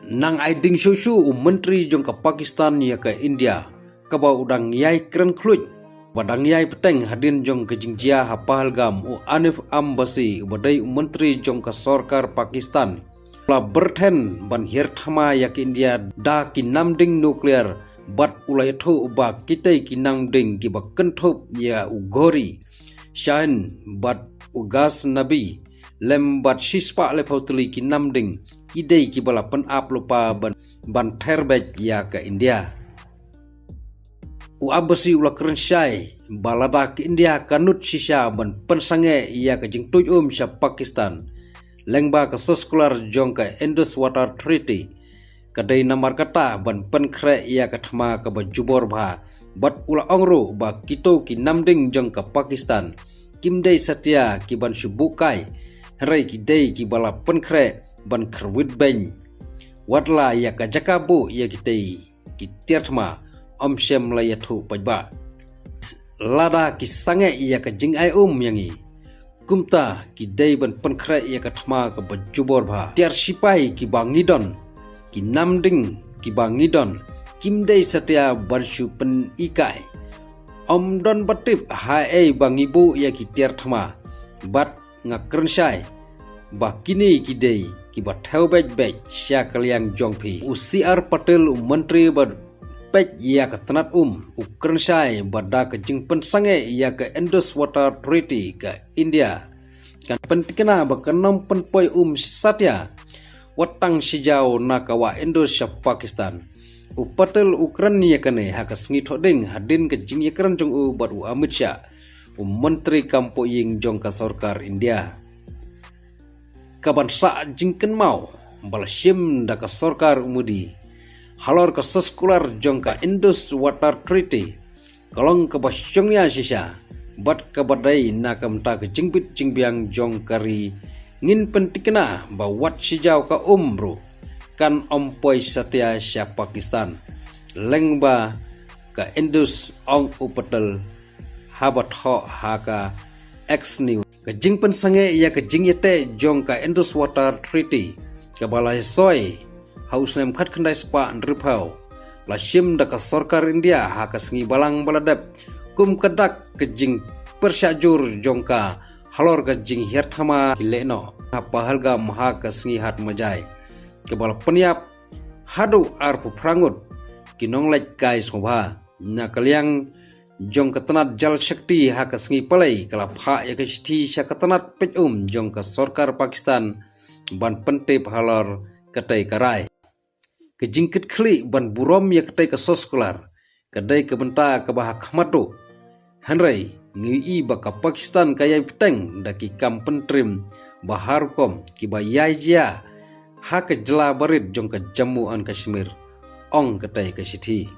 nang aiding shushu menteri jong ke Pakistan ya ke India ke ba udang yai keren kluj badang yai peteng hadin jong ke jingjia ha Pahalgam Anif Ambasi badai menteri jong ke Sarkar Pakistan la berten ban hirthama ya ke India da ki namding nuklear bat ulai thu ba kitai ki namding ki ba kenthop ya ugori shahin bat ugas nabi lem bat shispa le photuli ki namding kidai ki bala pen ap lupa ban terbek ya ke India u abasi ula keren syai balada ke India kanut shisha ban pensange ya ke jingtuj sya Pakistan lengba ke seskular jong ke Indus Water Treaty kadai namar kata ban penkre ya ke thama ke bajubor bha bat ula ongro ba kito ki namding jong ke Pakistan kimdai satya ki ban subukai rai ki dai ki bala penkre ban kerwit beng watla ya ka jakabu ya kitei ki tierthma omsem la ya thu pajba lada ki sange ya ka jing ai yangi kumta ki dai ban penkre ya ka thma ka bajubor bha tiar sipai ki bangidon ki namding ki bangidon kimdai satya barshu pen ikai omdon batip hae bangibu ya ki tierthma bat ngakrensai bakini ki dai ki ba thau bej sya kaliang jongphi usiar patel menteri bad pej ya ka tanat ukrensai bada ka jingpen sange ya ka Indus Water Treaty ka India kan pentikna ba kanam penpoi satya watang sijau nakawa Indonesia Pakistan upatel ukran ya kane ha ka sngi thoding hadin ka jing ya kran jong bad Amit Shah menteri kampo ying jong ka sarkar India kaban sa jingken mau balashim da ka sarkar umudi halor ka seskular jong ka Indus Water Treaty kalong ka basyongnya sisa bat ka badai na kamta ka jingbit jingbiang jong kari ngin pentikna ba wat sijau ka bro kan ompoi satya sya Pakistan lengba ka Indus ong upatel habat ho haka X News kajing pensange ya kajing yete jong ka Indus Water Treaty ka balai soy haus nem khat khandai spa nripau la shim da ka sarkar India ha ka sngi balang baladap kum kadak kajing persyajur jong ka halor kajing hirthama hileno ha Pahalgam ha ka sngi hat majai ka bal peniap hadu ar pu prangut kinong lek kai sobha na kaliang jong ketenat jal shakti ha ka sngi palai kala pha ya ka shti sya ketenat pej jong ka sarkar Pakistan ban pente halor katai karai ke jingkit khli ban burom ya katai ka soskular kadai ke benta ka bah khmatu hanrai ngi ba ka Pakistan kaya peteng daki kam pentrim bahar kom ki ba yai ha ka jela barit jong ka Jammu and Kashmir ong katai ka shiti